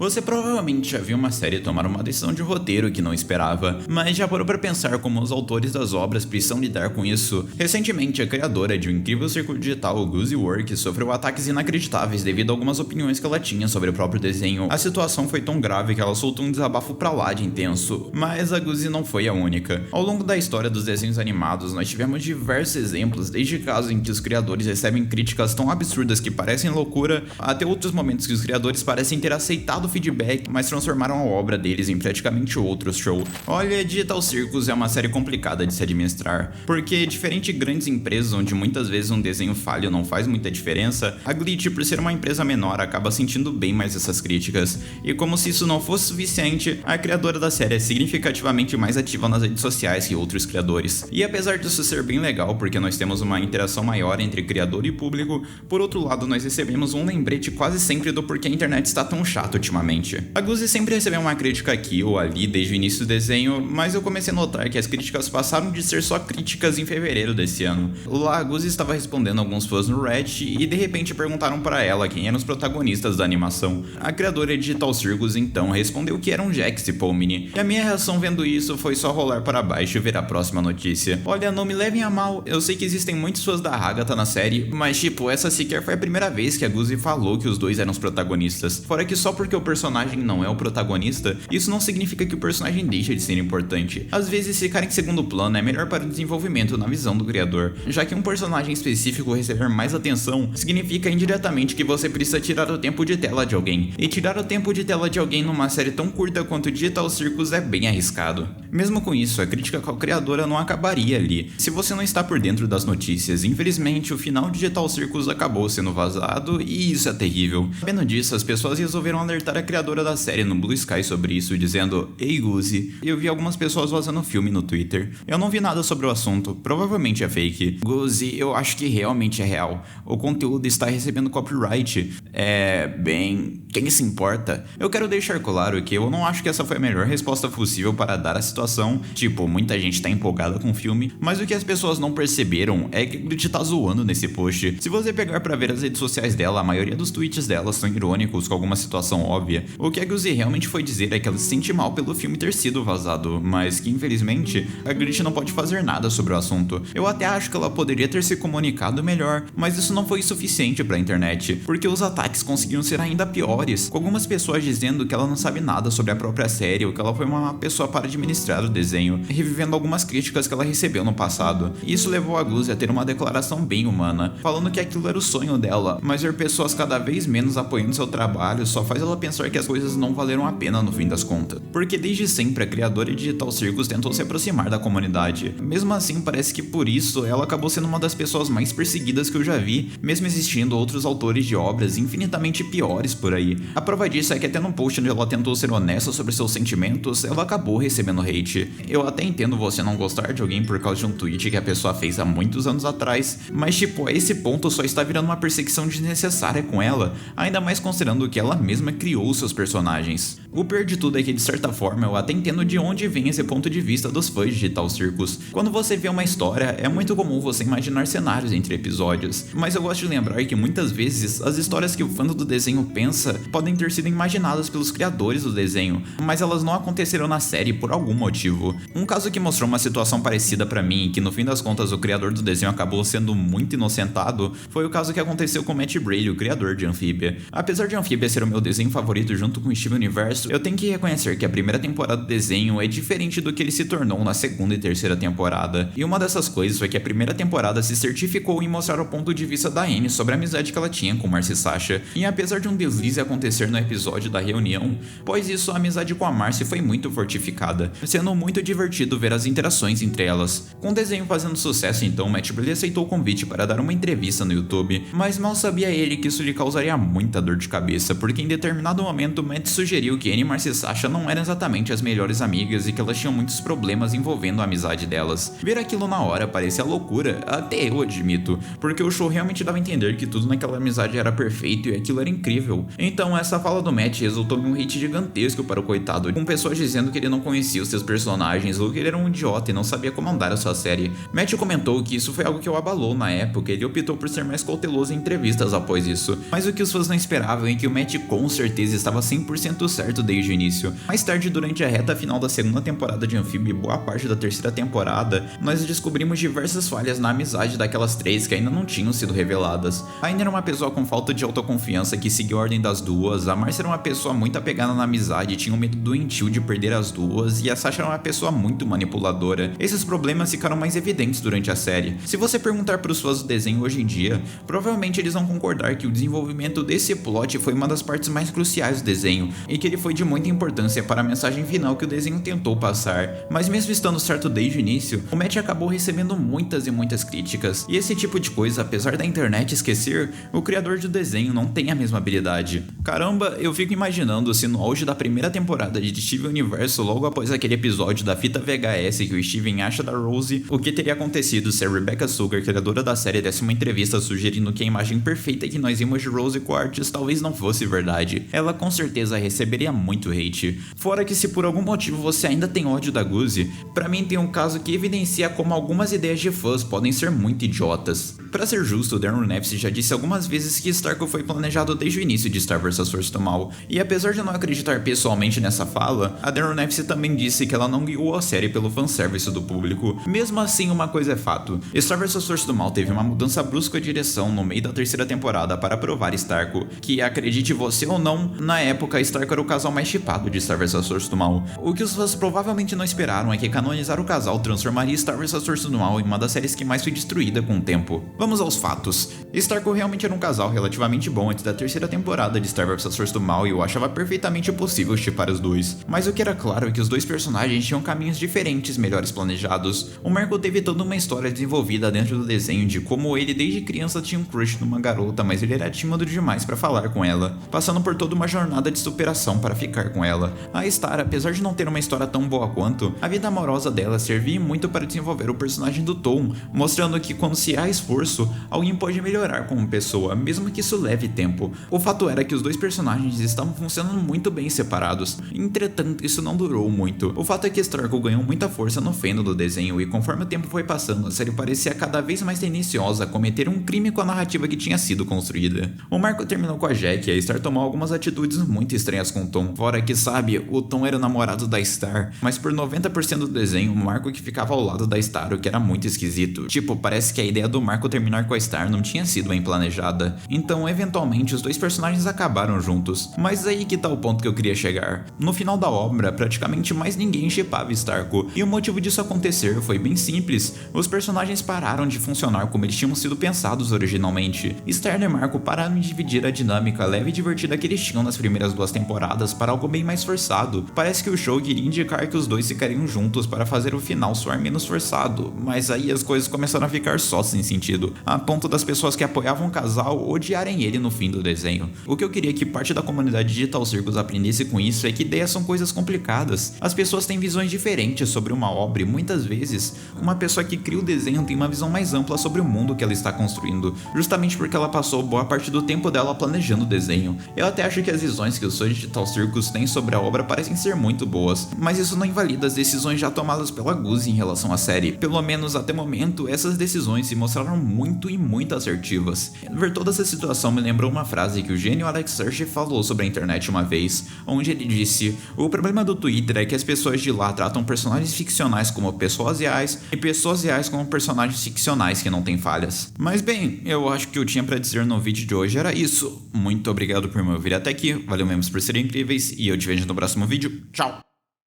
Você provavelmente já viu uma série tomar uma decisão de roteiro que não esperava, mas já parou para pensar como os autores das obras precisam lidar com isso? Recentemente, a criadora de um incrível circuito digital, o Guzi Works, sofreu ataques inacreditáveis devido a algumas opiniões que ela tinha sobre o próprio desenho. A situação foi tão grave que ela soltou um desabafo pra lá de intenso, mas a Guzi não foi a única. Ao longo da história dos desenhos animados, nós tivemos diversos exemplos, desde casos em que os criadores recebem críticas tão absurdas que parecem loucura, até outros momentos que os criadores parecem ter aceitado feedback, mas transformaram a obra deles em praticamente outro show. Olha, Digital Circus é uma série complicada de se administrar, porque diferente de grandes empresas onde muitas vezes um desenho falho não faz muita diferença, a Glitch, por ser uma empresa menor, acaba sentindo bem mais essas críticas, e como se isso não fosse suficiente, a criadora da série é significativamente mais ativa nas redes sociais que outros criadores. E apesar disso ser bem legal, porque nós temos uma interação maior entre criador e público, por outro lado nós recebemos um lembrete quase sempre do porquê a internet está tão chata ultimamente. A Guzi sempre recebeu uma crítica aqui ou ali desde o início do desenho, mas eu comecei a notar que as críticas passaram de ser só críticas em fevereiro desse ano. Lá a Guzi estava respondendo alguns fãs no Reddit e de repente perguntaram para ela quem eram os protagonistas da animação. A criadora de Digital Circus então respondeu que eram Jax e Pomni, e a minha reação vendo isso foi só rolar para baixo e ver a próxima notícia. Olha, não me levem a mal, eu sei que existem muitos fãs da Agatha na série, mas tipo, essa sequer foi a primeira vez que a Guzi falou que os dois eram os protagonistas. Fora que só porque o personagem não é o protagonista, isso não significa que o personagem deixa de ser importante. Às vezes ficar em segundo plano é melhor para o desenvolvimento na visão do criador, já que um personagem específico receber mais atenção significa indiretamente que você precisa tirar o tempo de tela de alguém, e tirar o tempo de tela de alguém numa série tão curta quanto Digital Circus é bem arriscado. Mesmo com isso, a crítica com a criadora não acabaria ali. Se você não está por dentro das notícias, infelizmente o final de Digital Circus acabou sendo vazado e isso é terrível. Sabendo disso, as pessoas resolveram alertar a criadora da série no Blue Sky sobre isso, dizendo: "Ei Guzi, eu vi algumas pessoas vazando filme no Twitter. Eu não vi nada sobre o assunto, provavelmente é fake. Guzi, eu acho que realmente é real. O conteúdo está recebendo copyright. Bem, quem se importa?" Eu quero deixar claro que eu não acho que essa foi a melhor resposta possível para dar a situação. Tipo, muita gente tá empolgada com o filme, mas o que as pessoas não perceberam é que a Glitch tá zoando nesse post. Se você pegar pra ver as redes sociais dela, a maioria dos tweets dela são irônicos com alguma situação óbvia. O que a Guzi realmente foi dizer é que ela se sente mal pelo filme ter sido vazado, mas que infelizmente a Glitch não pode fazer nada sobre o assunto. Eu até acho que ela poderia ter se comunicado melhor, mas isso não foi suficiente pra internet, porque os ataques conseguiram ser ainda piores, com algumas pessoas dizendo que ela não sabe nada sobre a própria série ou que ela foi uma pessoa para administrar o desenho, revivendo algumas críticas que ela recebeu no passado. Isso levou a Guzi a ter uma declaração bem humana, falando que aquilo era o sonho dela, mas ver pessoas cada vez menos apoiando seu trabalho só faz ela pensar que as coisas não valeram a pena no fim das contas. Porque desde sempre a criadora de Digital Circus tentou se aproximar da comunidade. Mesmo assim, parece que por isso ela acabou sendo uma das pessoas mais perseguidas que eu já vi, mesmo existindo outros autores de obras infinitamente piores por aí. A prova disso é que até no post onde ela tentou ser honesta sobre seus sentimentos, ela acabou recebendo hate. Eu até entendo você não gostar de alguém por causa de um tweet que a pessoa fez há muitos anos atrás, mas tipo, a esse ponto só está virando uma perseguição desnecessária com ela, ainda mais considerando que ela mesma criou seus personagens. O pior de tudo é que, de certa forma, eu até entendo de onde vem esse ponto de vista dos fãs de Digital Circus. Quando você vê uma história, é muito comum você imaginar cenários entre episódios, mas eu gosto de lembrar que muitas vezes as histórias que o fã do desenho pensa podem ter sido imaginadas pelos criadores do desenho, mas elas não aconteceram na série por algum motivo. Um caso que mostrou uma situação parecida pra mim e que no fim das contas o criador do desenho acabou sendo muito inocentado foi o caso que aconteceu com Matt Braley, o criador de Amphibia. Apesar de Amphibia ser o meu desenho favorito junto com Steven Universo, eu tenho que reconhecer que a primeira temporada do desenho é diferente do que ele se tornou na segunda e terceira temporada. E uma dessas coisas foi que a primeira temporada se certificou em mostrar o ponto de vista da Amy sobre a amizade que ela tinha com Marcy e Sasha. E apesar de um deslize acontecer no episódio da reunião, após isso a amizade com a Marcy foi muito fortificada, sendo muito divertido ver as interações entre elas. Com o desenho fazendo sucesso então, Matt Braley aceitou o convite para dar uma entrevista no YouTube, mas mal sabia ele que isso lhe causaria muita dor de cabeça, porque em determinado momento Matt sugeriu que Annie, Marcy e Sasha não eram exatamente as melhores amigas e que elas tinham muitos problemas envolvendo a amizade delas. Ver aquilo na hora parecia loucura, até eu admito, porque o show realmente dava a entender que tudo naquela amizade era perfeito e aquilo era incrível. Então essa fala do Matt resultou em um hate gigantesco para o coitado, com pessoas dizendo que ele não conhecia os seus personagens ou que ele era um idiota e não sabia comandar a sua série. Matt comentou que isso foi algo que o abalou na época e ele optou por ser mais cauteloso em entrevistas após isso. Mas o que os fãs não esperavam é que o Matt com certeza vezes estava 100% certo desde o início. Mais tarde, durante a reta final da segunda temporada de Amphibia e boa parte da terceira temporada, nós descobrimos diversas falhas na amizade daquelas três que ainda não tinham sido reveladas. A Aine era uma pessoa com falta de autoconfiança que seguiu a ordem das duas, a Marcia era uma pessoa muito apegada na amizade e tinha um medo doentio de perder as duas, e a Sasha era uma pessoa muito manipuladora. Esses problemas ficaram mais evidentes durante a série. Se você perguntar para os fãs do desenho hoje em dia, provavelmente eles vão concordar que o desenvolvimento desse plot foi uma das partes mais cruciais do desenho, e que ele foi de muita importância para a mensagem final que o desenho tentou passar. Mas mesmo estando certo desde o início, o Matt acabou recebendo muitas e muitas críticas, e esse tipo de coisa, apesar da internet esquecer, o criador do desenho não tem a mesma habilidade. Caramba, eu fico imaginando se no auge da primeira temporada de Steven Universo, logo após aquele episódio da fita VHS que o Steven acha da Rose, o que teria acontecido se a Rebecca Sugar, criadora da série, desse uma entrevista sugerindo que a imagem perfeita que nós vimos de Rose Quartz talvez não fosse verdade. Ela com certeza receberia muito hate. Fora que se por algum motivo você ainda tem ódio da Guzi, pra mim tem um caso que evidencia como algumas ideias de fãs podem ser muito idiotas. Pra ser justo, Darren Aronofsky já disse algumas vezes que Starco foi planejado desde o início de Star vs Força do Mal, e apesar de eu não acreditar pessoalmente nessa fala, a Darren Aronofsky também disse que ela não guiou a série pelo fanservice do público. Mesmo assim, uma coisa é fato, Star vs Força do Mal teve uma mudança brusca de direção no meio da terceira temporada para provar Starco, que acredite você ou não, na época Starco era o casal mais shippado de Star vs Força do Mal. O que os fãs provavelmente não esperaram é que canonizar o casal transformaria Star vs Força do Mal em uma das séries que mais foi destruída com o tempo. Vamos aos fatos. Starco realmente era um casal relativamente bom antes da terceira temporada de Star vs Força do Mal e eu achava perfeitamente possível shippar os dois. Mas o que era claro é que os dois personagens tinham caminhos diferentes melhores planejados. O Marco teve toda uma história desenvolvida dentro do desenho de como ele desde criança tinha um crush numa garota, mas ele era tímido demais para falar com ela, passando por toda uma jornada de superação para ficar com ela. A Star, apesar de não ter uma história tão boa quanto, a vida amorosa dela servia muito para desenvolver o personagem do Tom, mostrando que quando se há esforço, alguém pode melhorar como pessoa, mesmo que isso leve tempo. O fato era que os dois personagens estavam funcionando muito bem separados, entretanto isso não durou muito. O fato é que Starco ganhou muita força no fandom do desenho e conforme o tempo foi passando, a série parecia cada vez mais tendenciosa a cometer um crime com a narrativa que tinha sido construída. O Marco terminou com a Jack e a Star tomou algumas atitudes muito estranhas com o Tom. Fora que, sabe, o Tom era o namorado da Star, mas por 90% do desenho, o Marco que ficava ao lado da Star, o que era muito esquisito. Tipo, parece que a ideia do Marco terminar com a Star não tinha sido bem planejada. Então, eventualmente, os dois personagens acabaram juntos. Mas aí que tá o ponto que eu queria chegar. No final da obra, praticamente mais ninguém shippava Starco, e o motivo disso acontecer foi bem simples. Os personagens pararam de funcionar como eles tinham sido pensados originalmente. Star e Marco pararam de dividir a dinâmica leve e divertida que eles tinham nas primeiras duas temporadas para algo bem mais forçado. Parece que o show queria indicar que os dois ficariam juntos para fazer o final soar menos forçado, mas aí as coisas começaram a ficar só sem sentido, a ponto das pessoas que apoiavam o casal odiarem ele no fim do desenho. O que eu queria que parte da comunidade Digital Circus aprendesse com isso é que ideias são coisas complicadas. As pessoas têm visões diferentes sobre uma obra e muitas vezes, uma pessoa que cria o desenho tem uma visão mais ampla sobre o mundo que ela está construindo, justamente porque ela passou boa parte do tempo dela planejando o desenho. Eu até acho que as visões que os fãs de Digital Circus têm sobre a obra parecem ser muito boas, mas isso não invalida as decisões já tomadas pela Guzi em relação à série. Pelo menos até o momento, essas decisões se mostraram muito assertivas. Ver toda essa situação me lembrou uma frase que o gênio Alex Search falou sobre a internet uma vez, onde ele disse: o problema do Twitter é que as pessoas de lá tratam personagens ficcionais como pessoas reais e pessoas reais como personagens ficcionais que não têm falhas. Mas bem, eu acho que eu tinha pra dizer no vídeo de hoje era isso. Muito obrigado por me ouvir até aqui, valeu mesmo por serem incríveis e eu te vejo no próximo vídeo. Tchau!